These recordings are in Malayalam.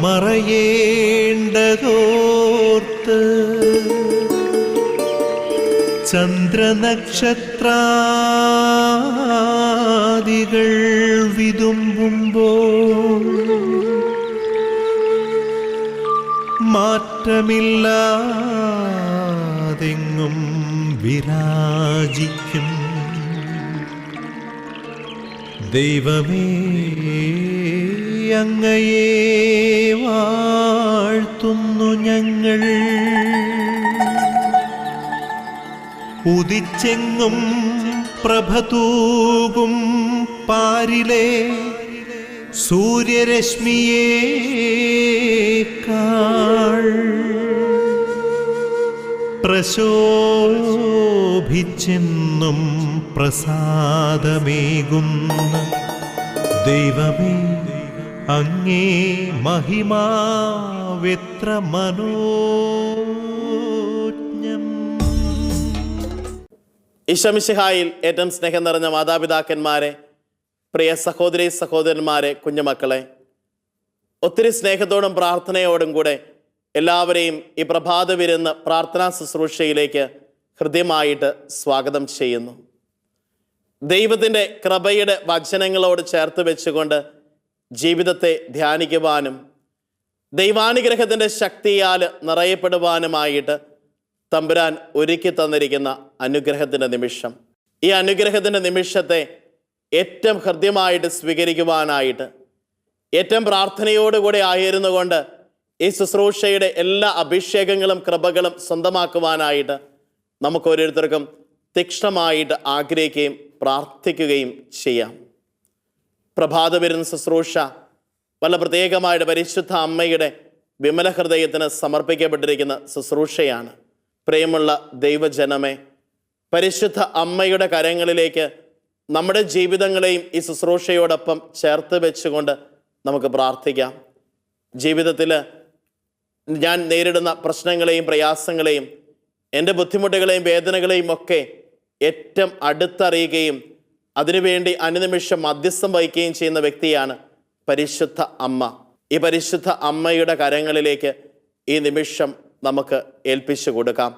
മറയേണ്ടതോർത്ത് ചന്ദ്രനക്ഷത്രാദികൾ വിതുമ്പുമ്പോൾ മാറ്റമില്ലാതെങ്ങും വിരാജിക്കും ദൈവമേ, അങ്ങയെ വാഴ്ത്തുന്നു ഞങ്ങൾ. ഉദിച്ചെങ്ങും പ്രഭതൂകും പാരിലെ സൂര്യരശ്മിയേക്കാൾ പ്രശോഭിച്ചെന്നും പ്രസാദമേകുന്ന ദൈവമേ, അങ്ങേ മഹിമാവെത്ര മനോജ്ഞം. ഈശോ മിശിഹായിൽ ഏറ്റവും സ്നേഹം നിറഞ്ഞ മാതാപിതാക്കന്മാരെ, പ്രിയ സഹോദരി സഹോദരന്മാരെ, കുഞ്ഞുമക്കളെ, ഒത്തിരി സ്നേഹത്തോടും പ്രാർത്ഥനയോടും കൂടെ എല്ലാവരെയും ഈ പ്രഭാത വിരുന്ന് പ്രാർത്ഥനാ ശുശ്രൂഷയിലേക്ക് ഹൃദ്യമായിട്ട് സ്വാഗതം ചെയ്യുന്നു. ദൈവത്തിൻ്റെ കൃപയുടെ വചനങ്ങളോട് ചേർത്ത് വെച്ചുകൊണ്ട് ജീവിതത്തെ ധ്യാനിക്കുവാനും ദൈവാനുഗ്രഹത്തിൻ്റെ ശക്തിയാൽ നിറയപ്പെടുവാനുമായിട്ട് തമ്പുരാൻ ഒരുക്കി തന്നിരിക്കുന്ന അനുഗ്രഹത്തിൻ്റെ നിമിഷം. ഈ അനുഗ്രഹത്തിൻ്റെ നിമിഷത്തെ ഏറ്റവും ഹൃദ്യമായിട്ട് സ്വീകരിക്കുവാനായിട്ട് ഏറ്റവും പ്രാർത്ഥനയോടുകൂടി ആയിരുന്നു കൊണ്ട് ഈ ശുശ്രൂഷയുടെ എല്ലാ അഭിഷേകങ്ങളും കൃപകളും സ്വന്തമാക്കുവാനായിട്ട് നമുക്ക് ഓരോരുത്തർക്കും തീക്ഷ്ണമായിട്ട് ആഗ്രഹിക്കുകയും പ്രാർത്ഥിക്കുകയും ചെയ്യാം. പ്രഭാത വിരുന്ന് ശുശ്രൂഷ വല്ല പ്രത്യേകമായിട്ട് പരിശുദ്ധ അമ്മയുടെ വിമല ഹൃദയത്തിന് സമർപ്പിക്കപ്പെട്ടിരിക്കുന്ന ശുശ്രൂഷയാണ്. പ്രിയമുള്ള ദൈവജനമേ, പരിശുദ്ധ അമ്മയുടെ കരങ്ങളിലേക്ക് നമ്മുടെ ജീവിതങ്ങളെയും ഈ ശുശ്രൂഷയോടൊപ്പം ചേർത്ത് വെച്ചുകൊണ്ട് നമുക്ക് പ്രാർത്ഥിക്കാം. ജീവിതത്തിൽ ഞാൻ നേരിടുന്ന പ്രശ്നങ്ങളെയും പ്രയാസങ്ങളെയും എൻ്റെ ബുദ്ധിമുട്ടുകളെയും വേദനകളെയും ഒക്കെ ഏറ്റവും അടുത്തറിയുകയും അതിനുവേണ്ടി അനുനിമിഷം മധ്യസ്ഥം വഹിക്കുകയും ചെയ്യുന്ന വ്യക്തിയാണ് പരിശുദ്ധ അമ്മ. ഈ പരിശുദ്ധ അമ്മയുടെ കരങ്ങളിലേക്ക് ഈ നിമിഷം നമുക്ക് ഏൽപ്പിച്ചു കൊടുക്കാം.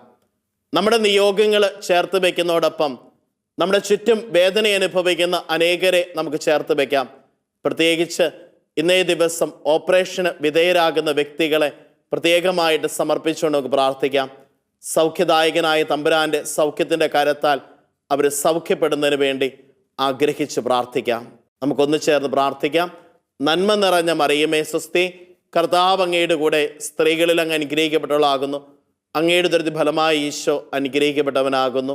നമ്മുടെ നിയോഗങ്ങൾ ചേർത്ത് വയ്ക്കുന്നതോടൊപ്പം നമ്മുടെ ചുറ്റും വേദന അനുഭവിക്കുന്ന അനേകരെ നമുക്ക് ചേർത്ത് വയ്ക്കാം. പ്രത്യേകിച്ച് ഇന്നേ ദിവസം ഓപ്പറേഷന് വിധേയരാകുന്ന വ്യക്തികളെ പ്രത്യേകമായിട്ട് സമർപ്പിച്ചുകൊണ്ട് നമുക്ക് പ്രാർത്ഥിക്കാം. സൗഖ്യദായകനായ തമ്പുരാൻ്റെ സൗഖ്യത്തിൻ്റെ കരത്താൽ അവർ സൗഖ്യപ്പെടുന്നതിന് വേണ്ടി ആഗ്രഹിച്ച് പ്രാർത്ഥിക്കാം. നമുക്കൊന്ന് ചേർന്ന് പ്രാർത്ഥിക്കാം. നന്മ നിറഞ്ഞ മറിയമേ സ്വസ്തി, കർത്താവ് അങ്ങയുടെ കൂടെ സ്ത്രീകളിൽ അങ്ങ് അനുഗ്രഹിക്കപ്പെട്ടവളാകുന്നു. അങ്ങയുടെ ദുരിത ഫലമായി ഈശോ അനുഗ്രഹിക്കപ്പെട്ടവനാകുന്നു.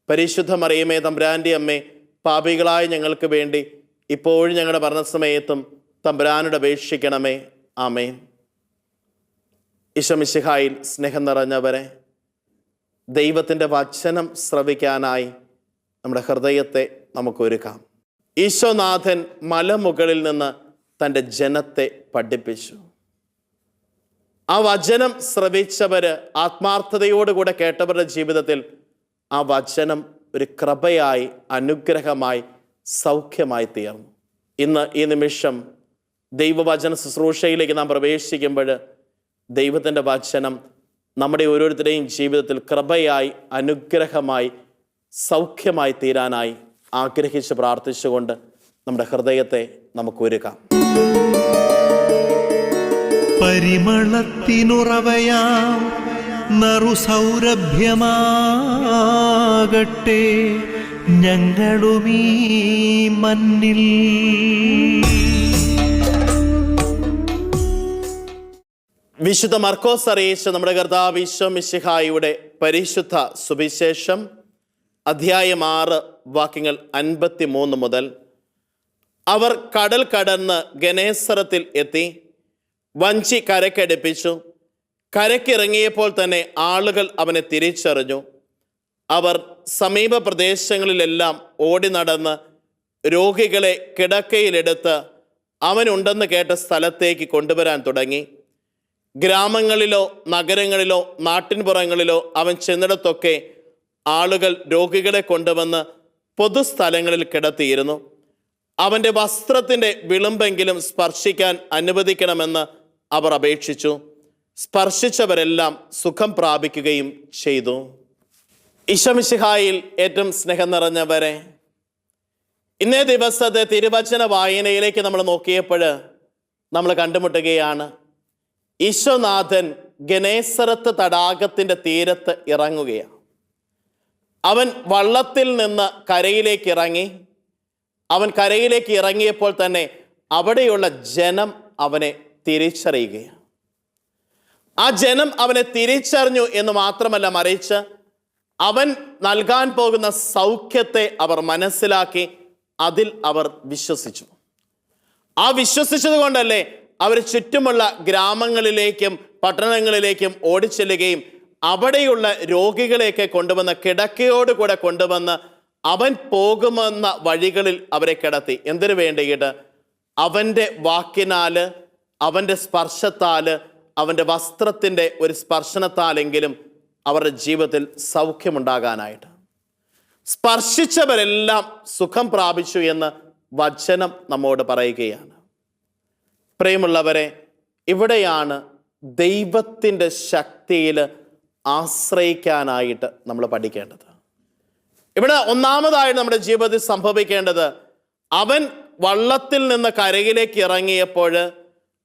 പരിശുദ്ധ മറിയമേ തമ്പുരാൻ്റെ അമ്മേ, പാപികളായ ഞങ്ങൾക്ക് വേണ്ടി ഇപ്പോഴും ഞങ്ങളുടെ മരണസമയത്തും തമ്പുരാനോട് അപേക്ഷിക്കണമേ. ആമേൻ. ഈശോ മിശിഹായിൽ സ്നേഹം നിറഞ്ഞവരെ, ദൈവത്തിൻ്റെ വചനം ശ്രവിക്കാനായി നമ്മുടെ ഹൃദയത്തെ നമുക്കൊരുക്കാം. ഈശോനാഥൻ മലമുകളിൽ നിന്ന് തൻ്റെ ജനത്തെ പഠിപ്പിച്ചു. ആ വചനം ശ്രവിച്ചവർ, ആത്മാർത്ഥതയോടുകൂടെ കേട്ടവരുടെ ജീവിതത്തിൽ ആ വചനം ഒരു കൃപയായി, അനുഗ്രഹമായി, സൗഖ്യമായി തീർന്നു. ഇന്ന് ഈ നിമിഷം ദൈവവചന ശുശ്രൂഷയിലേക്ക് നാം പ്രവേശിക്കുമ്പോൾ ദൈവത്തിൻ്റെ വചനം നമ്മുടെ ഓരോരുത്തരുടെയും ജീവിതത്തിൽ കൃപയായി, അനുഗ്രഹമായി, സൗഖ്യമായി തീരാനായി ആഗ്രഹിച്ച് പ്രാർത്ഥിച്ചുകൊണ്ട് നമ്മുടെ ഹൃദയത്തെ നമുക്ക് ഒരുക്കാം. പരിമളത്തിനുറവയാം നറുസൗരഭ്യമാകട്ടെ ഞങ്ങളുമീ മണ്ണിൽ. വിശുദ്ധ മർക്കോസ് അറിയിച്ച നമ്മുടെ കർത്താവ് ഈശോ മിശിഹായുടെ പരിശുദ്ധ സുവിശേഷം അധ്യായം 6 വാക്യങ്ങൾ 53 മുതൽ. അവർ കടൽ കടന്ന് ഗനേസറത്തിൽ എത്തി വഞ്ചി കരക്കടുപ്പിച്ചു. കരക്കിറങ്ങിയപ്പോൾ തന്നെ ആളുകൾ അവനെ തിരിച്ചറിഞ്ഞു. അവർ സമീപ പ്രദേശങ്ങളിലെല്ലാം ഓടി നടന്ന് രോഗികളെ കിടക്കയിലെടുത്ത് അവനുണ്ടെന്ന് കേട്ട സ്ഥലത്തേക്ക് കൊണ്ടുവരാൻ തുടങ്ങി. ഗ്രാമങ്ങളിലോ നഗരങ്ങളിലോ നാട്ടിൻപുറങ്ങളിലോ അവൻ ചെന്നിടത്തൊക്കെ ആളുകൾ രോഗികളെ കൊണ്ടുവന്ന് പൊതുസ്ഥലങ്ങളിൽ കിടത്തിയിരുന്നു. അവൻ്റെ വസ്ത്രത്തിൻ്റെ വിളുമ്പെങ്കിലും സ്പർശിക്കാൻ അനുവദിക്കണമെന്ന് അവർ അപേക്ഷിച്ചു. സ്പർശിച്ചവരെല്ലാം സുഖം പ്രാപിക്കുകയും ചെയ്തു. ഈശോമിശിഹായിൽ ഏറ്റവും സ്നേഹം നിറഞ്ഞവരെ, ഇന്നേ ദിവസത്തെ തിരുവചന വായനയിലേക്ക് നമ്മൾ നോക്കിയപ്പോൾ നമ്മൾ കണ്ടുമുട്ടുകയാണ്, ഈശോനാഥൻ ഗനേസറത്ത് തടാകത്തിൻ്റെ തീരത്ത് ഇറങ്ങുകയാണ്. അവൻ വള്ളത്തിൽ നിന്ന് കരയിലേക്ക് ഇറങ്ങി. അവൻ കരയിലേക്ക് ഇറങ്ങിയപ്പോൾ തന്നെ അവിടെയുള്ള ജനം അവനെ തിരിച്ചറിയുകയാണ്. ആ ജനം അവനെ തിരിച്ചറിഞ്ഞു എന്ന് മാത്രമല്ല, മറിച്ച് അവൻ നൽകാൻ പോകുന്ന സൗഖ്യത്തെ അവർ മനസ്സിലാക്കി അതിൽ അവർ വിശ്വസിച്ചു. ആ വിശ്വസിച്ചത് കൊണ്ടല്ലേ അവർ ചുറ്റുമുള്ള ഗ്രാമങ്ങളിലേക്കും പട്ടണങ്ങളിലേക്കും ഓടിച്ചെല്ലുകയും അവിടെയുള്ള രോഗികളെയൊക്കെ കൊണ്ടുവന്ന് കിടക്കയോടുകൂടെ കൊണ്ടുവന്ന് അവൻ പോകുമെന്ന വഴികളിൽ അവരെ കിടത്തി. എന്തിനു വേണ്ടിയിട്ട്? അവൻ്റെ വാക്കിനാൽ, അവൻ്റെ സ്പർശത്താൽ, അവൻ്റെ വസ്ത്രത്തിൻ്റെ ഒരു സ്പർശനത്താലെങ്കിലും അവരുടെ ജീവിതത്തിൽ സൗഖ്യമുണ്ടാകാനായിട്ട്. സ്പർശിച്ചവരെല്ലാം സുഖം പ്രാപിച്ചു എന്ന് വചനം നമ്മോട് പറയുകയാണ്. പ്രിയമുള്ളവരെ, ഇവിടെയാണ് ദൈവത്തിൻ്റെ ശക്തിയിൽ ആശ്രയിക്കാനായിട്ട് നമ്മൾ പഠിക്കേണ്ടത്. ഇവിടെ ഒന്നാമതായിട്ട് നമ്മുടെ ജീവിതത്തിൽ സംഭവിക്കേണ്ടത്, അവൻ വള്ളത്തിൽ നിന്ന് കരയിലേക്ക് ഇറങ്ങിയപ്പോൾ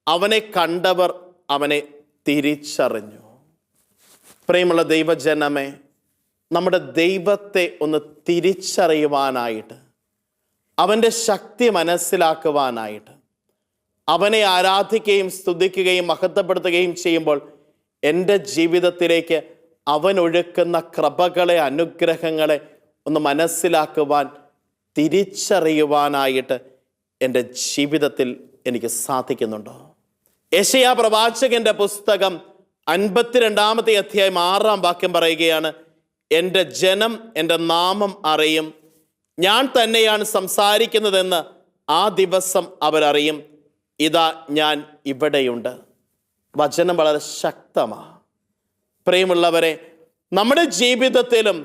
അവനെ കണ്ടവർ അവനെ തിരിച്ചറിഞ്ഞു. പ്രിയമുള്ള ദൈവജനമേ, നമ്മുടെ ദൈവത്തെ ഒന്ന് തിരിച്ചറിയുവാനായിട്ട്, അവൻ്റെ ശക്തി മനസ്സിലാക്കുവാനായിട്ട്, അവനെ ആരാധിക്കുകയും സ്തുതിക്കുകയും മഹത്വപ്പെടുത്തുകയും ചെയ്യുമ്പോൾ എൻ്റെ ജീവിതത്തിലേക്ക് അവൻ ഒഴുക്കുന്ന കൃപകളെ, അനുഗ്രഹങ്ങളെ ഒന്ന് മനസ്സിലാക്കുവാൻ, തിരിച്ചറിയുവാനായിട്ട് എൻ്റെ ജീവിതത്തിൽ എനിക്ക് സാധിക്കുന്നുണ്ടോ? യെശയ്യാ പ്രവാചകന്റെ പുസ്തകം 52-ാമത്തെ അധ്യായം 6-ാം വാക്യം പറയുകയാണ്, എൻ്റെ ജനം എൻ്റെ നാമം അറിയും, ഞാൻ തന്നെയാണ് സംസാരിക്കുന്നതെന്ന് ആ ദിവസം അവരറിയും, ഇതാ ഞാൻ ഇവിടെയുണ്ട്. വചനം വളരെ ശക്തമാണ്. പ്രിയമുള്ളവരെ, നമ്മുടെ ജീവിതത്തിലും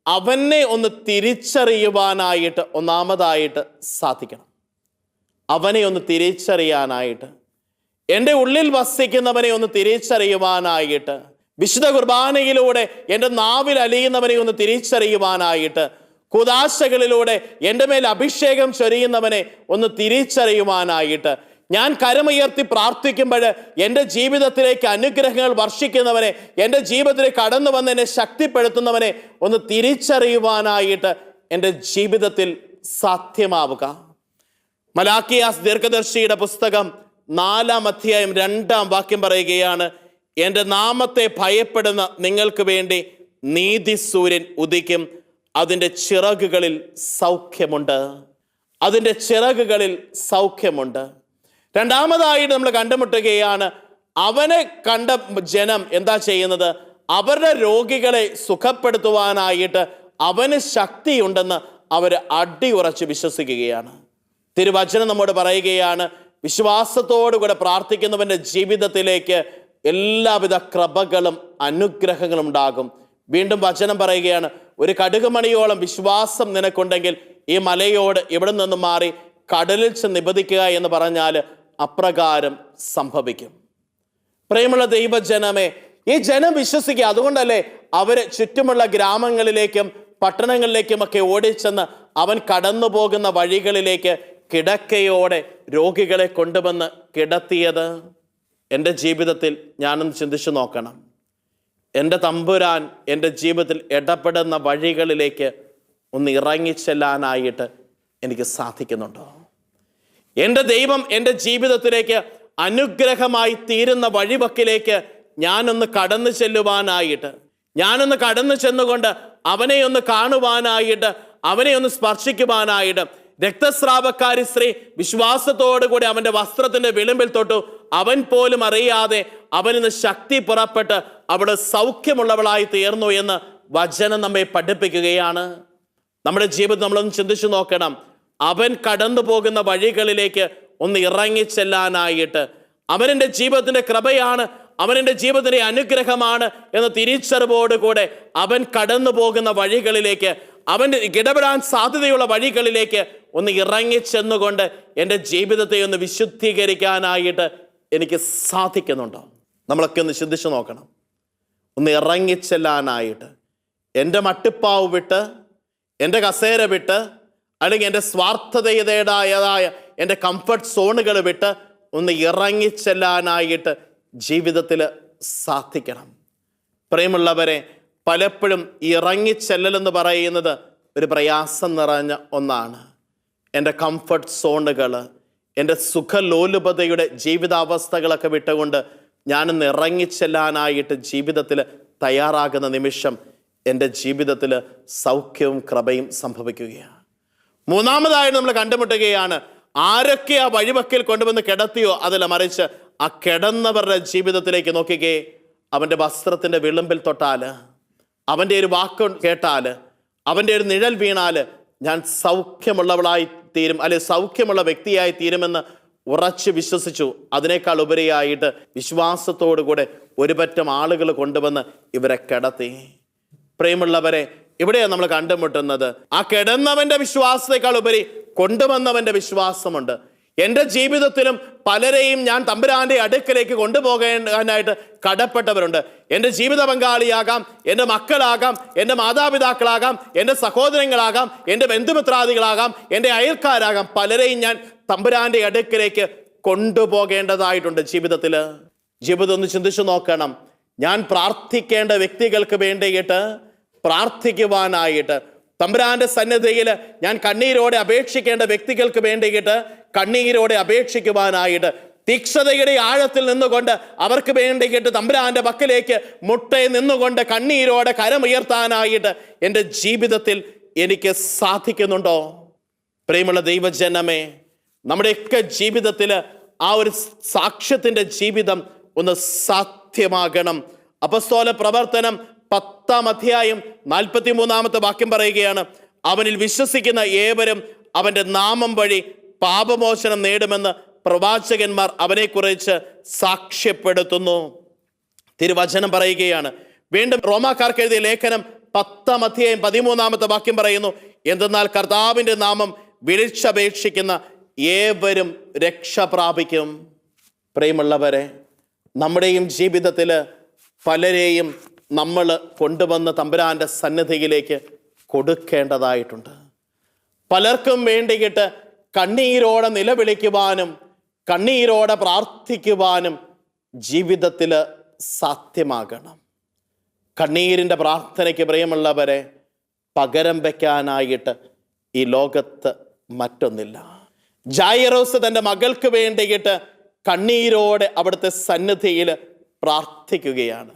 അവനെ ഒന്ന് തിരിച്ചറിയുവാനായിട്ട് ഒന്നാമതായിട്ട് സാധിക്കണം. അവനെ ഒന്ന് തിരിച്ചറിയാനായിട്ട്, എൻ്റെ ഉള്ളിൽ വസിക്കുന്നവനെ ഒന്ന് തിരിച്ചറിയുവാനായിട്ട്, വിശുദ്ധ കുർബാനയിലൂടെ എൻ്റെ നാവിൽ അലിയുന്നവനെ ഒന്ന് തിരിച്ചറിയുവാനായിട്ട്, കുദാശകളിലൂടെ എൻ്റെ മേൽ അഭിഷേകം ചൊരിയുന്നവനെ ഒന്ന് തിരിച്ചറിയുവാനായിട്ട്, ഞാൻ കരമുയർത്തി പ്രാർത്ഥിക്കുമ്പോൾ എൻ്റെ ജീവിതത്തിലേക്ക് അനുഗ്രഹങ്ങൾ വർഷിക്കുന്നവനെ, എൻ്റെ ജീവിതത്തിലേക്ക് കടന്നു വന്ന് എന്നെ ശക്തിപ്പെടുത്തുന്നവനെ ഒന്ന് തിരിച്ചറിയുവാനായിട്ട് എൻ്റെ ജീവിതത്തിൽ സാധ്യമാവുക. മലാക്കിയാസ് ദീർഘദർശിയുടെ പുസ്തകം 4-ാം അധ്യായം 2-ാം വാക്യം പറയുകയാണ്, എൻ്റെ നാമത്തെ ഭയപ്പെടുന്ന നിങ്ങൾക്ക് വേണ്ടി നീതി സൂര്യൻ ഉദിക്കും, അതിൻ്റെ ചിറകുകളിൽ സൗഖ്യമുണ്ട്. അതിൻ്റെ ചിറകുകളിൽ സൗഖ്യമുണ്ട്. രണ്ടാമതായിട്ട് നമ്മൾ കണ്ടുമുട്ടുകയാണ്, അവനെ കണ്ട ജനം എന്താ ചെയ്യുന്നത്? അവരുടെ രോഗികളെ സുഖപ്പെടുത്തുവാനായിട്ട് അവന് ശക്തിയുണ്ടെന്ന് അവർ അടിയുറച്ച് വിശ്വസിക്കുകയാണ്. തിരുവചനം നമ്മോട് പറയുകയാണ്, വിശ്വാസത്തോടുകൂടെ പ്രാർത്ഥിക്കുന്നവൻ്റെ ജീവിതത്തിലേക്ക് എല്ലാവിധ കൃപകളും അനുഗ്രഹങ്ങളും ഉണ്ടാകും. വീണ്ടും വചനം പറയുകയാണ്, ഒരു കടുകുമണിയോളം വിശ്വാസം നിനക്കുണ്ടെങ്കിൽ ഈ മലയോട് ഇവിടെ നിന്ന് മാറി കടലിൽ ചെന്ന് നിബദിക്കുക എന്ന് പറഞ്ഞാൽ അപ്രകാരം സംഭവിക്കും. പ്രിയമുള്ള ദൈവജനമേ, ഈ ജനം വിശ്വസിക്കുക. അതുകൊണ്ടല്ലേ അവര് ചുറ്റുമുള്ള ഗ്രാമങ്ങളിലേക്കും പട്ടണങ്ങളിലേക്കുമൊക്കെ ഓടിച്ചെന്ന് അവൻ കടന്നു പോകുന്ന വഴികളിലേക്ക് കിടക്കയോടെ രോഗികളെ കൊണ്ടുവന്ന് കിടത്തിയത്. എൻ്റെ ജീവിതത്തിൽ ഞാനൊന്ന് ചിന്തിച്ചു നോക്കണം. എൻ്റെ തമ്പുരാൻ എൻ്റെ ജീവിതത്തിൽ ഇടപെടുന്ന വഴികളിലേക്ക് ഒന്ന് ഇറങ്ങിച്ചെല്ലാനായിട്ട് എനിക്ക് സാധിക്കുന്നുണ്ടോ? എൻ്റെ ദൈവം എൻ്റെ ജീവിതത്തിലേക്ക് അനുഗ്രഹമായി തീരുന്ന വഴിവക്കിലേക്ക് ഞാനൊന്ന് കടന്നു ചെല്ലുവാനായിട്ട്, ഞാനൊന്ന് കടന്നു ചെന്നുകൊണ്ട് അവനെ ഒന്ന് കാണുവാനായിട്ട്, അവനെ ഒന്ന് സ്പർശിക്കുവാനായിട്ട്, രക്തസ്രാവക്കാരി സ്ത്രീ വിശ്വാസത്തോടുകൂടി അവൻ്റെ വസ്ത്രത്തിൻ്റെ വിളിമ്പിൽ തൊട്ടു. അവൻ പോലും അറിയാതെ അവനിന്ന് ശക്തി പുറപ്പെട്ട് അവിടെ സൗഖ്യമുള്ളവളായി തീർന്നു എന്ന് വചനം നമ്മെ പഠിപ്പിക്കുകയാണ്. നമ്മുടെ ജീവിതം നമ്മളൊന്ന് ചിന്തിച്ചു നോക്കണം. അവൻ കടന്നു പോകുന്ന വഴികളിലേക്ക് ഒന്ന് ഇറങ്ങിച്ചെല്ലാനായിട്ട്, അവനെൻ്റെ ജീവിതത്തിൻ്റെ കൃപയാണ്, അവനെൻ്റെ ജീവിതത്തിൻ്റെ അനുഗ്രഹമാണ് എന്ന തിരിച്ചറിവോടുകൂടെ അവൻ കടന്നു പോകുന്ന വഴികളിലേക്ക്, അവൻ്റെ ഇടപെടാൻ സാധ്യതയുള്ള വഴികളിലേക്ക് ഒന്ന് ഇറങ്ങിച്ചെന്നുകൊണ്ട് എൻ്റെ ജീവിതത്തെ ഒന്ന് വിശുദ്ധീകരിക്കാനായിട്ട് എനിക്ക് സാധിക്കുന്നുണ്ടോ? നമ്മളൊക്കെ ഒന്ന് ചിന്തിച്ചു നോക്കണം. ഒന്ന് ഇറങ്ങിച്ചെല്ലാനായിട്ട് എൻ്റെ മട്ടിപ്പാവ് വിട്ട്, എൻ്റെ കസേര വിട്ട്, അല്ലെങ്കിൽ എൻ്റെ സ്വാർത്ഥതയുടേതായ എൻ്റെ കംഫർട്ട് സോണുകൾ വിട്ട് ഒന്ന് ഇറങ്ങിച്ചെല്ലാനായിട്ട് ജീവിതത്തിൽ സാധിക്കണം. പ്രിയമുള്ളവരെ, പലപ്പോഴും ഇറങ്ങിച്ചെല്ലലെന്ന് പറയുന്നത് ഒരു പ്രയാസം നിറഞ്ഞ ഒന്നാണ്. എൻ്റെ കംഫർട്ട് സോണുകൾ, എൻ്റെ സുഖലോലുപതയുടെ ജീവിതാവസ്ഥകളൊക്കെ വിട്ടുകൊണ്ട് ഞാനൊന്ന് ഇറങ്ങിച്ചെല്ലാനായിട്ട് ജീവിതത്തിൽ തയ്യാറാകുന്ന നിമിഷം എൻ്റെ ജീവിതത്തിൽ സൗഖ്യവും കൃപയും സംഭവിക്കുകയാണ്. മൂന്നാമതായി നമ്മൾ കണ്ടുമുട്ടുകയാണ്, ആരൊക്കെ ആ വഴിവക്കിൽ കൊണ്ടുവന്ന് കിടത്തിയോ അതല്ല, മറിച്ച് ആ കിടന്നവരുടെ ജീവിതത്തിലേക്ക് നോക്കിക്കേ. അവൻ്റെ വസ്ത്രത്തിൻ്റെ വിളുമ്പിൽ തൊട്ടാൽ, അവൻ്റെ ഒരു വാക്ക് കേട്ടാൽ, അവൻ്റെ ഒരു നിഴൽ വീണാൽ ഞാൻ സൗഖ്യമുള്ളവളായി തീരും, അല്ലെ സൗഖ്യമുള്ള വ്യക്തിയായി തീരുമെന്ന് ഉറച്ച് വിശ്വസിച്ചു. അതിനേക്കാൾ ഉപരിയായിട്ട് വിശ്വാസത്തോടു കൂടെ ഒരു പറ്റം ആളുകൾ കൊണ്ടുവന്ന് ഇവരെ കിടത്തി. പ്രിയമുള്ളവരെ, ഇവിടെയാണ് നമ്മൾ കണ്ടുമുട്ടുന്നത്. ആ കിടന്നവൻ്റെ വിശ്വാസത്തെക്കാൾ ഉപരി കൊണ്ടുവന്നവൻ്റെ വിശ്വാസമുണ്ട്. എൻ്റെ ജീവിതത്തിലും പലരെയും ഞാൻ തമ്പുരാന്റെ അടുക്കലേക്ക് കൊണ്ടുപോകാനായിട്ട് കടപ്പെട്ടവരുണ്ട്. എൻ്റെ ജീവിത പങ്കാളിയാകാം, എൻ്റെ മക്കളാകാം, എൻ്റെ മാതാപിതാക്കളാകാം, എൻ്റെ സഹോദരങ്ങളാകാം, എൻ്റെ ബന്ധുമിത്രാദികളാകാം, എൻ്റെ അയൽക്കാരാകാം. പലരെയും ഞാൻ തമ്പുരാന്റെ അടുക്കലേക്ക് കൊണ്ടുപോകേണ്ടതായിട്ടുണ്ട് ജീവിതത്തിൽ. ജീവിതം ഒന്ന് ചിന്തിച്ചു നോക്കണം. ഞാൻ പ്രാർത്ഥിക്കേണ്ട വ്യക്തികൾക്ക് വേണ്ടിയിട്ട് പ്രാർത്ഥിക്കുവാനായിട്ട്, തമ്പുരാന്റെ സന്നിധിയിൽ ഞാൻ കണ്ണീരോടെ അപേക്ഷിക്കേണ്ട വ്യക്തികൾക്ക് വേണ്ടിയിട്ട് കണ്ണീരോടെ അപേക്ഷിക്കുവാനായിട്ട്, തീക്ഷ്ണതയുടെ ആഴത്തിൽ നിന്നുകൊണ്ട് അവർക്ക് വേണ്ടിയിട്ട് തമ്പുരാന്റെ പക്കലേക്ക് മുട്ടയിൽ നിന്നുകൊണ്ട് കണ്ണീരോടെ കരമുയർത്താനായിട്ട് എൻ്റെ ജീവിതത്തിൽ എനിക്ക് സാധിക്കുന്നുണ്ടോ? പ്രിയമുള്ള ദൈവജനമേ, നമ്മുടെയൊക്കെ ജീവിതത്തിൽ ആ ഒരു സാക്ഷ്യത്തിൻ്റെ ജീവിതം ഒന്ന് സാധ്യമാകണം. അപ്പോസ്തല പ്രവർത്തനം 10-ാം അധ്യായം 43-ാമത്തെ വാക്യം പറയുകയാണ്, അവനിൽ വിശ്വസിക്കുന്ന ഏവരും അവൻ്റെ നാമം വഴി പാപമോചനം നേടുമെന്ന് പ്രവാചകന്മാർ അവനെക്കുറിച്ച് സാക്ഷ്യപ്പെടുത്തുന്നു. തിരുവചനം പറയുകയാണ്. വീണ്ടും റോമാക്കാർക്ക് എഴുതിയ ലേഖനം 10-ാം അധ്യായം 13-ാമത്തെ വാക്യം പറയുന്നു, എന്തെന്നാൽ കർത്താവിൻ്റെ നാമം വിളിച്ചപേക്ഷിക്കുന്ന ഏവരും രക്ഷ പ്രാപിക്കും. പ്രിയമുള്ളവരെ, നമ്മുടെയും ജീവിതത്തിൽ പലരെയും നമ്മൾ കൊണ്ടുവന്ന് തമ്പുരാന്റെ സന്നിധിയിലേക്ക് കൊടുക്കേണ്ടതായിട്ടുണ്ട്. പലർക്കും വേണ്ടിയിട്ട് കണ്ണീരോടെ നിലവിളിക്കുവാനും കണ്ണീരോടെ പ്രാർത്ഥിക്കുവാനും ജീവിതത്തിൽ സാധ്യമാകണം. കണ്ണീരിൻ്റെ പ്രാർത്ഥനയ്ക്ക് പ്രിയമുള്ളവരെ പകരം വയ്ക്കാനായിട്ട് ഈ ലോകത്ത് മറ്റൊന്നില്ല. ജായിറോസ് തൻ്റെ മകൾക്ക് വേണ്ടിയിട്ട് കണ്ണീരോടെ അവിടുത്തെ സന്നിധിയിൽ പ്രാർത്ഥിക്കുകയാണ്.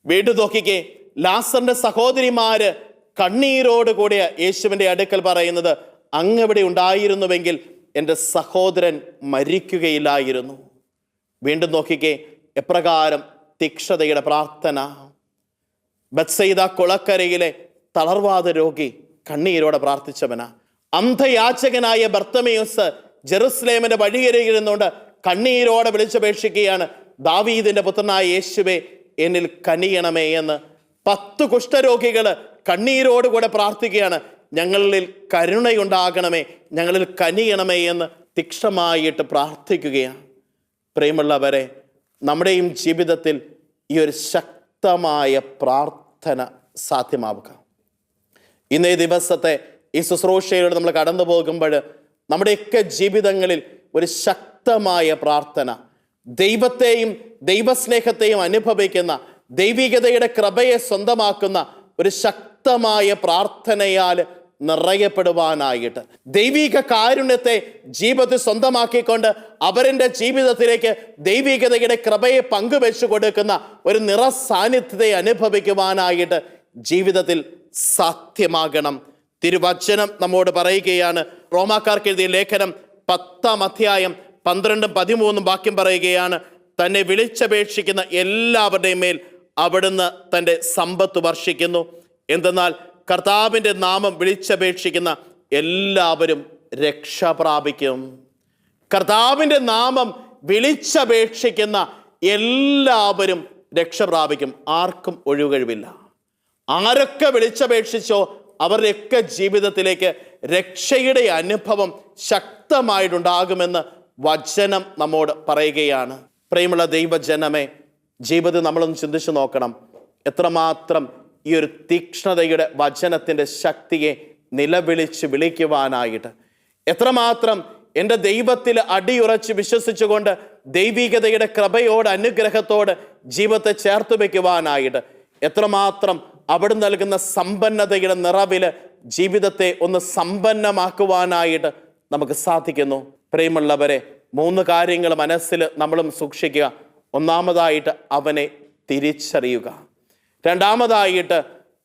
വീണ്ടും നോക്കിക്കേ, ലാസറിന്റെ സഹോദരിമാര് കണ്ണീരോടുകൂടെ യേശുവിൻ്റെ അടുക്കൽ പറയുന്നത്, അങ്ങവിടെ ഉണ്ടായിരുന്നുവെങ്കിൽ എൻ്റെ സഹോദരൻ മരിക്കുകയില്ലായിരുന്നു. വീണ്ടും നോക്കിക്കേ, എപ്രകാരം തീക്ഷ്ണതയുടെ പ്രാർത്ഥന. ബത്സയിദ കുളക്കരയിലെ തളർവാദ രോഗി കണ്ണീരോടെ പ്രാർത്ഥിച്ചവനാ. അന്ധയാചകനായ ബർത്തമേയുസ് ജെറുസലേമിന്റെ വഴിയരികിൽ നിന്നുകൊണ്ട് കണ്ണീരോടെ വിളിച്ചപേക്ഷിക്കുകയാണ്, ദാവീദിന്റെ പുത്രനായ യേശുവേ എന്നിൽ കനിയണമേ എന്ന്. 10 കുഷ്ഠരോഗികൾ കണ്ണീരോടുകൂടെ പ്രാർത്ഥിക്കുകയാണ്, ഞങ്ങളിൽ കരുണയുണ്ടാകണമേ, ഞങ്ങളിൽ കനിയണമേ എന്ന് തീക്ഷ്ണമായിട്ട് പ്രാർത്ഥിക്കുകയാണ്. പ്രിയമുള്ളവരെ, നമ്മുടെയും ജീവിതത്തിൽ ഈ ഒരു ശക്തമായ പ്രാർത്ഥന സാധ്യമാവുക. ഇന്നേ ദിവസത്തെ ഈ ശുശ്രൂഷയിലൂടെ നമ്മൾ കടന്നു പോകുമ്പോൾ നമ്മുടെയൊക്കെ ജീവിതങ്ങളിൽ ഒരു ശക്തമായ പ്രാർത്ഥന, ദൈവത്തെയും ദൈവസ്നേഹത്തെയും അനുഭവിക്കുന്ന, ദൈവികതയുടെ കൃപയെ സ്വന്തമാക്കുന്ന ഒരു ശക്തമായ പ്രാർത്ഥനയാൽ നിറയപ്പെടുവാനായിട്ട്, ദൈവിക കാരുണ്യത്തെ ജീവിതത്തിൽ സ്വന്തമാക്കിക്കൊണ്ട് അവരുടെ ജീവിതത്തിലേക്ക് ദൈവികതയുടെ കൃപയെ പങ്കുവെച്ചു കൊടുക്കുന്ന ഒരു നിറസാന്നിധ്യത്തെ അനുഭവിക്കുവാനായിട്ട് ജീവിതത്തിൽ സാധ്യമാകണം. തിരുവചനം നമ്മോട് പറയുകയാണ്. റോമാക്കാർക്ക് എഴുതിയ ലേഖനം 10-ാം അധ്യായം 12-13 വാക്യം പറയുകയാണ്, തന്നെ വിളിച്ചപേക്ഷിക്കുന്ന എല്ലാവരുടെയും മേൽ അവിടുന്ന് തൻ്റെ സമ്പത്ത് വർഷിക്കുന്നു. എന്തെന്നാൽ കർത്താവിൻ്റെ നാമം വിളിച്ചപേക്ഷിക്കുന്ന എല്ലാവരും രക്ഷ പ്രാപിക്കും. കർത്താവിൻ്റെ നാമം വിളിച്ചപേക്ഷിക്കുന്ന എല്ലാവരും രക്ഷ പ്രാപിക്കും. ആർക്കും ഒഴിവുകഴിവില്ല. ആരൊക്കെ വിളിച്ചപേക്ഷിച്ചോ അവരുടെയൊക്കെ ജീവിതത്തിലേക്ക് രക്ഷയുടെ അനുഭവം ശക്തമായിട്ടുണ്ടാകുമെന്ന് വചനം നമ്മോട് പറയുകയാണ്. പ്രിയമുള്ള ദൈവജനമേ, ജീവിതം നമ്മളൊന്ന് ചിന്തിച്ചു നോക്കണം. എത്രമാത്രം ഈ ഒരു തീക്ഷ്ണതയുടെ വചനത്തിൻ്റെ ശക്തിയെ നിലവിളിച്ച് വിളിക്കുവാനായിട്ട്, എത്രമാത്രം എൻ്റെ ദൈവത്തിൽ അടിയുറച്ച് വിശ്വസിച്ചുകൊണ്ട് ദൈവികതയുടെ കൃപയോട് അനുഗ്രഹത്തോട് ജീവിതത്തെ ചേർത്ത് വയ്ക്കുവാനായിട്ട്, എത്രമാത്രം അവിടെ നൽകുന്ന സമ്പന്നതയുടെ നിറവിൽ ജീവിതത്തെ ഒന്ന് സമ്പന്നമാക്കുവാനായിട്ട് നമുക്ക് സാധിക്കുന്നു. പ്രിയമുള്ളവരെ, 3 കാര്യങ്ങൾ മനസ്സിൽ നമ്മളും സൂക്ഷിക്കുക. ഒന്നാമതായിട്ട് അവനെ തിരിച്ചറിയുക, രണ്ടാമതായിട്ട്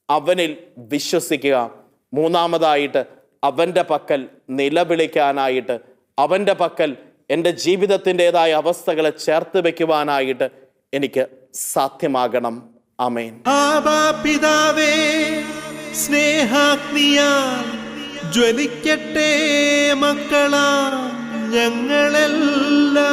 അവനിൽ വിശ്വസിക്കുക, മൂന്നാമതായിട്ട് അവൻ്റെ പക്കൽ നിലവിളിക്കാനായിട്ട്, അവൻ്റെ പക്കൽ എൻ്റെ ജീവിതത്തിൻ്റെതായ അവസ്ഥകളെ ചേർത്ത് വയ്ക്കുവാനായിട്ട് എനിക്ക് സാധ്യമാകണം. ആമേൻ. ആബാ പിതാവേ, സ്നേഹാഗ്നിയാൽ ജ്വലിക്കട്ടെ മക്കളാ ഞങ്ങളെല്ലാം.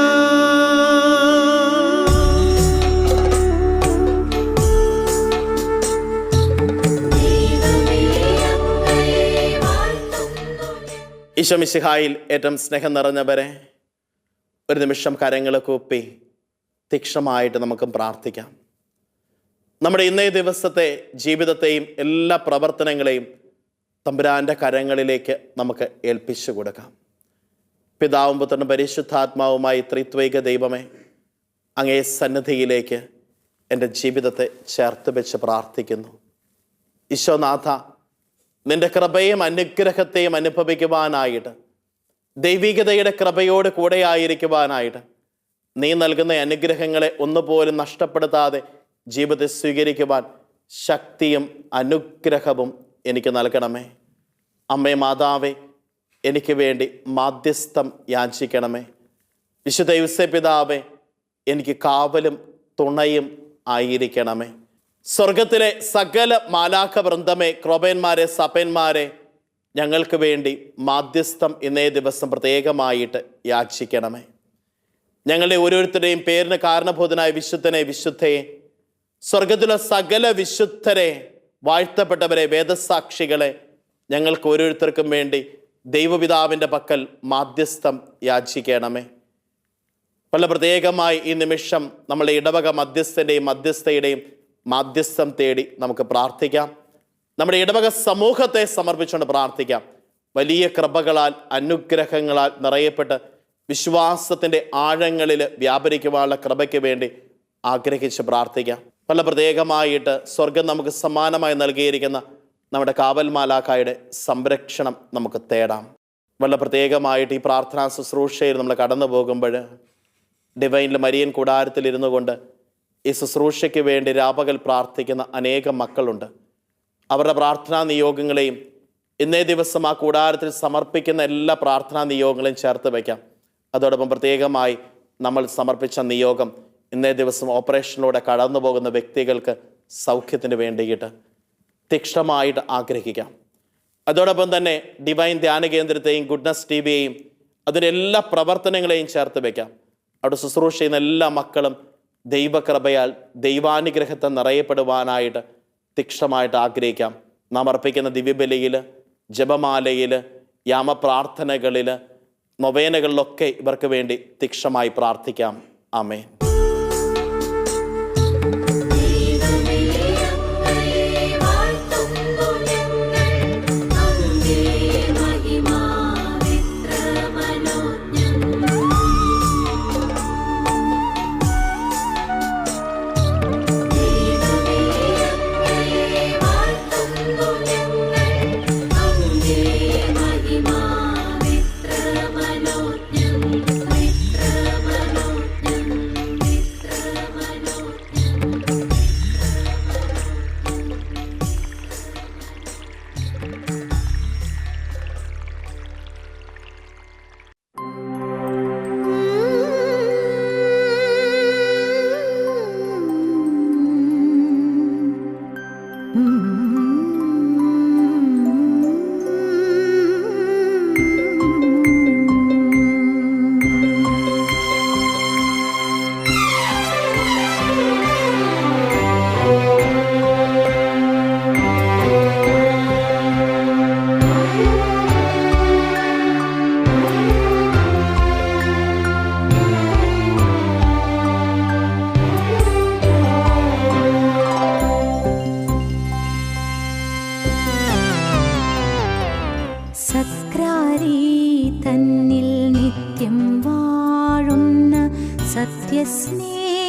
ഈശോ മിശിഹായിൽ ഏറ്റവും സ്നേഹം നിറഞ്ഞവരെ, ഒരു നിമിഷം കരങ്ങൾ കൂപ്പി തീക്ഷ്ണമായിട്ട് നമുക്ക് പ്രാർത്ഥിക്കാം. നമ്മുടെ ഇന്നേ ദിവസത്തെ ജീവിതത്തെയും എല്ലാ പ്രവർത്തനങ്ങളെയും തമ്പുരാൻ്റെ കരങ്ങളിലേക്ക് നമുക്ക് ഏൽപ്പിച്ചു കൊടുക്കാം. പിതാവും പുത്രനും പരിശുദ്ധാത്മാവുമായി ത്രിത്വൈക ദൈവമേ, അങ്ങേ സന്നിധിയിലേക്ക് എൻ്റെ ജീവിതത്തെ ചേർത്ത് വെച്ച് പ്രാർത്ഥിക്കുന്നു. ഈശോനാഥ, നിൻ്റെ കൃപയും അനുഗ്രഹത്തെയും അനുഭവിക്കുവാനായിട്ട്, ദൈവികതയുടെ കൃപയോട് കൂടെ ആയിരിക്കുവാനായിട്ട്, നീ നൽകുന്ന അനുഗ്രഹങ്ങളെ ഒന്നുപോലും നഷ്ടപ്പെടുത്താതെ ജീവിതത്തെ സ്വീകരിക്കുവാൻ ശക്തിയും അനുഗ്രഹവും എനിക്ക് നൽകണമേ. അമ്മേ മാതാവേ, എനിക്ക് വേണ്ടി മാധ്യസ്ഥം യാചിക്കണമേ. വിശുദ്ധ ഔസേപ്പിതാവേ, എനിക്ക് കാവലും തുണയും ആയിരിക്കണമേ. സ്വർഗത്തിലെ സകല മാലാഖ വൃന്ദമേ, ക്രോബന്മാരെ, സഭന്മാരെ, ഞങ്ങൾക്ക് വേണ്ടി മാധ്യസ്ഥം ഇന്നേ ദിവസം പ്രത്യേകമായിട്ട് യാചിക്കണമേ. ഞങ്ങളുടെ ഓരോരുത്തരുടെയും പേരിന് കാരണഭൂതനായ വിശുദ്ധനെ, വിശുദ്ധയെ, സ്വർഗത്തിലെ സകല വിശുദ്ധരെ, വാഴ്ത്തപ്പെട്ടവരെ, വേദസാക്ഷികളെ, ഞങ്ങൾക്ക് ഓരോരുത്തർക്കും വേണ്ടി ദൈവപിതാവിൻ്റെ പക്കൽ മാധ്യസ്ഥം യാചിക്കണമേ. വളരെ പ്രത്യേകമായി ഈ നിമിഷം നമ്മളെ ഇടവക മധ്യസ്ഥൻ്റെയും മധ്യസ്ഥയുടെയും മാധ്യസ്ഥം തേടി നമുക്ക് പ്രാർത്ഥിക്കാം. നമ്മുടെ ഇടവക സമൂഹത്തെ സമർപ്പിച്ചുകൊണ്ട് പ്രാർത്ഥിക്കാം. വലിയ കൃപകളാൽ അനുഗ്രഹങ്ങളാൽ നിറയപ്പെട്ട് വിശ്വാസത്തിൻ്റെ ആഴങ്ങളിൽ വ്യാപരിക്കുവാനുള്ള കൃപയ്ക്ക് വേണ്ടി ആഗ്രഹിച്ച് പ്രാർത്ഥിക്കാം. വളരെ പ്രത്യേകമായിട്ട് സ്വർഗം നമുക്ക് സമ്മാനമായി നൽകിയിരിക്കുന്ന നമ്മുടെ കാവൽ മാലാഖയുടെ സംരക്ഷണം നമുക്ക് തേടാം. വളരെ പ്രത്യേകമായിട്ട് ഈ പ്രാർത്ഥനാ ശുശ്രൂഷയിൽ നമ്മൾ കടന്നു പോകുമ്പോൾ ഡിവൈനിൽ മരിയൻ കൂടാരത്തിൽ ഇരുന്നു കൊണ്ട് ഈ ശുശ്രൂഷയ്ക്ക് വേണ്ടി രാപകൽ പ്രാർത്ഥിക്കുന്ന അനേകം മക്കളുണ്ട്. അവരുടെ പ്രാർത്ഥനാ നിയോഗങ്ങളെയും ഇന്നേ ദിവസം ആ കൂടാരത്തിൽ സമർപ്പിക്കുന്ന എല്ലാ പ്രാർത്ഥനാ നിയോഗങ്ങളെയും ചേർത്ത് വയ്ക്കാം. അതോടൊപ്പം പ്രത്യേകമായി നമ്മൾ സമർപ്പിച്ച നിയോഗം ഇന്നേ ദിവസം ഓപ്പറേഷനിലൂടെ കടന്നു പോകുന്ന വ്യക്തികൾക്ക് സൗഖ്യത്തിന് വേണ്ടിയിട്ട് തീക്ഷ്ണമായിട്ട് ആഗ്രഹിക്കാം. അതോടൊപ്പം തന്നെ ഡിവൈൻ ധ്യാന കേന്ദ്രത്തെയും ഗുഡ്നസ് ടിവിയെയും അതിൻ്റെ എല്ലാ പ്രവർത്തനങ്ങളെയും ചേർത്ത് വയ്ക്കാം. അവിടെ ശുശ്രൂഷ ചെയ്യുന്ന എല്ലാ മക്കളും ദൈവകൃപയാൽ ദൈവാനുഗ്രഹത്തെ നിറയപ്പെടുവാനായിട്ട് തീക്ഷ്ണമായിട്ട് ആഗ്രഹിക്കാം. നാം അർപ്പിക്കുന്ന ദിവ്യബലിയിൽ, ജപമാലയിൽ, യാമപ്രാർത്ഥനകളിൽ, നൊവേനകളിലൊക്കെ ഇവർക്ക് വേണ്ടി തീക്ഷ്ണമായി പ്രാർത്ഥിക്കാം. ആമേൻ.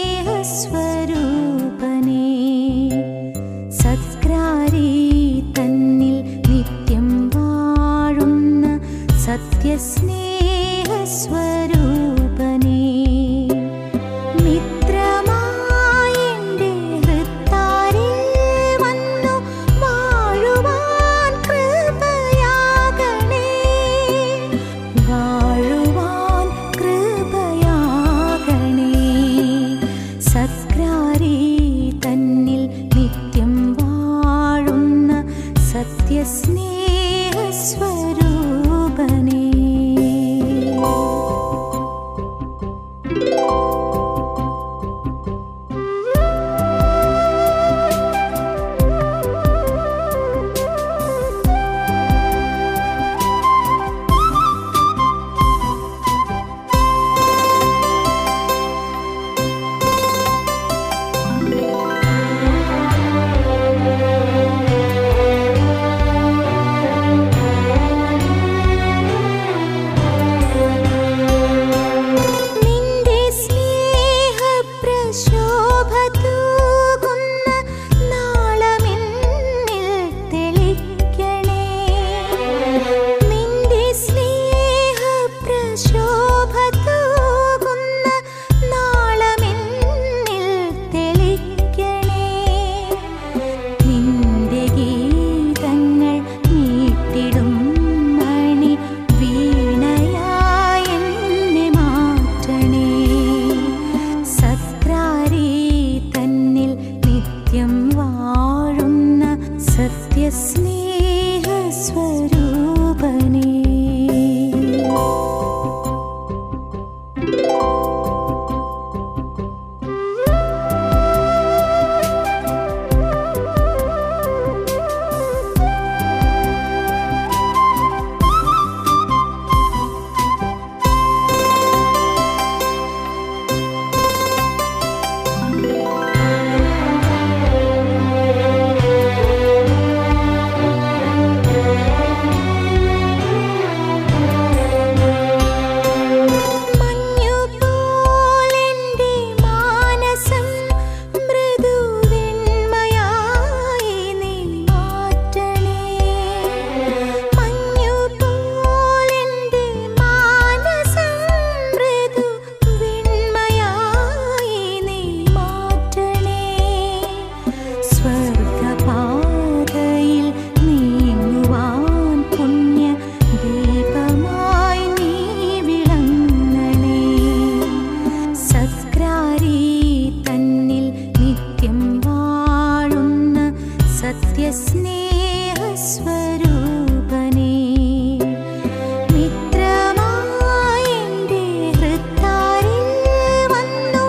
സ്നേഹസ്വരൂപനേ, സത്ക്രാരി തന്നിൽ നിത്യം വാഴുന്ന സത്യസ്നേഹസ്വരൂപനേ, മിത്രമായെന്റെ ഹൃത്താരിൽ വന്നു വാഴുവാൻ കൃപയാകണേ, വാഴുവാൻ കൃപയാകണേ. സത്ക്രാരി തന്നിൽ നിത്യം വാഴുന്ന സത്യസ്നേഹസ്വരൂപനേ. നിന്റെ സ്നേഹപ്രശോഭതൂകുന്ന നാളമെന്നിൽ തെളിക്കണേ, നിന്റെ സ്നേഹപ്രശോഭതൂകുന്ന നാളമെന്നിൽ തെളിക്കണേ. നിന്റെ ഗീതങ്ങൾ മീട്ടിടും മണി വീണയായി എന്നെ മാറ്റണേ, സത്ക്രാരി തന്നിൽ നിത്യം വാഴുന്ന സത്യസ്നേഹസ്വരൂപനേ. മഞ്ഞുപോലെന്റെ മാനസം മൃദുവെണ്മയായി നീ മാറ്റണേ, മഞ്ഞുപോലെന്റെ മാനസം മൃദുവെണ്മയായി നീ മാറ്റണേ. സ്വർഗപാതയിൽ നീങ്ങുവാൻ പുണ്യ ദീപമായി നീ വിളങ്ങണേ, സത്ക്രാരി തന്നിൽ നിത്യം വാഴുന്ന സത്യസ്നേഹസ്വരൂപനേ, മിത്രമായെന്റെ ഹൃത്താരിൽ വന്നു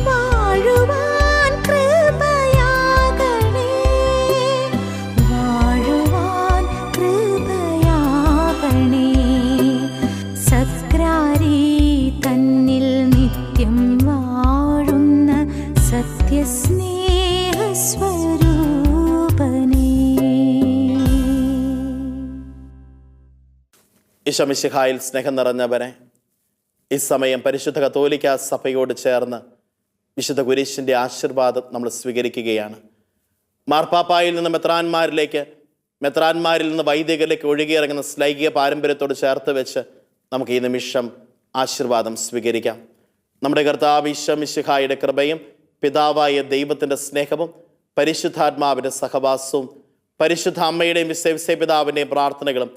വാഴുവാൻ കൃപയാകണേ, വാഴുവാൻ കൃപയാകണേ. സത്ക്രാരി തന്നിൽ നിത്യം വാഴുന്ന സത്യസ്നേഹസ്വരൂപനേ. ഈശോ മിശിഹായിൽ സ്നേഹം നിറഞ്ഞവരെ, ഈ സമയം പരിശുദ്ധ കത്തോലിക്ക സഭയോട് ചേർന്ന് വിശുദ്ധ കുരിശിൻ്റെ ആശീർവാദം നമ്മൾ സ്വീകരിക്കുകയാണ്. മാർപ്പാപ്പായിൽ നിന്ന് മെത്രാന്മാരിലേക്ക്, മെത്രാന്മാരിൽ നിന്ന് വൈദികരിലേക്ക് ഒഴുകിയിറങ്ങുന്ന ശ്ലൈകിക പാരമ്പര്യത്തോട് ചേർത്ത് വെച്ച് നമുക്ക് ഈ നിമിഷം ആശീർവാദം സ്വീകരിക്കാം. നമ്മുടെ കർത്താവ് ഈശോ മിശിഹായുടെ കൃപയും പിതാവായ ദൈവത്തിൻ്റെ സ്നേഹവും പരിശുദ്ധാത്മാവിൻ്റെ സഹവാസവും പരിശുദ്ധ അമ്മയുടെയും വിശ്വ പിതാവിൻ്റെയും പ്രാർത്ഥനകളും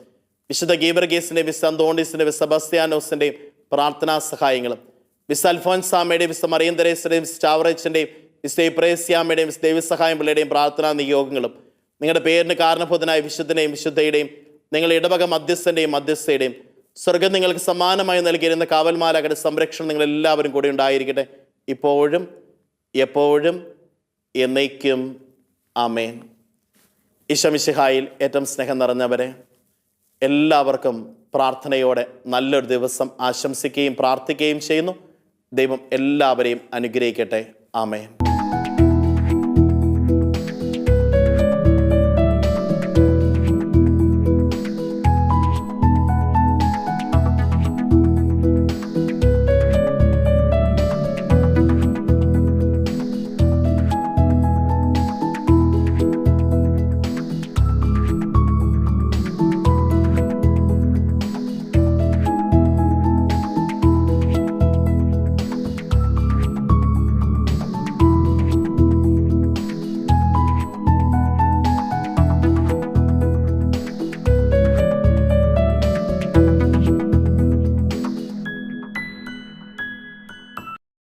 വിശുദ്ധ ഗീവർഗീസിൻ്റെയും വിശുദ്ധ അന്തോണീസിൻ്റെയും വിശുദ്ധ സെബസ്ത്യാനോസിൻ്റെയും പ്രാർത്ഥനാ സഹായങ്ങളും വിശുദ്ധ അൽഫോൻസാമ്മയുടെയും വിശുദ്ധ മറിയം തെരേസയുടെയും വിശുദ്ധ ചാവറേച്ചിൻ്റെയും വിശുദ്ധ ഇപ്രേസ്യാമ്മയുടെയും വിശുദ്ധ ദൈവസഹായം പിള്ളയുടെയും പ്രാർത്ഥനാ നിയോഗങ്ങളും നിങ്ങളുടെ പേരിന് കാരണഭൂതനായ വിശുദ്ധനെയും വിശുദ്ധയുടെയും നിങ്ങളുടെ ഇടവക മധ്യസ്ഥൻ്റെയും മധ്യസ്ഥയുടെയും സ്വർഗം നിങ്ങൾക്ക് സമ്മാനമായി നൽകിയിരുന്ന കാവൽമാലാകയുടെ സംരക്ഷണം നിങ്ങളെല്ലാവരും കൂടി ഉണ്ടായിരിക്കട്ടെ, ഇപ്പോഴും എപ്പോഴും എന്നേക്കും. ആമേൻ. ഈശോ മിശിഹായിൽ ഏറ്റവും സ്നേഹം നിറഞ്ഞവരെ, എല്ലാവർക്കും പ്രാർത്ഥനയോടെ നല്ലൊരു ദിവസം ആശംസിക്കുകയും പ്രാർത്ഥിക്കുകയും ചെയ്യുന്നു. ദൈവം എല്ലാവരെയും അനുഗ്രഹിക്കട്ടെ. ആമേൻ.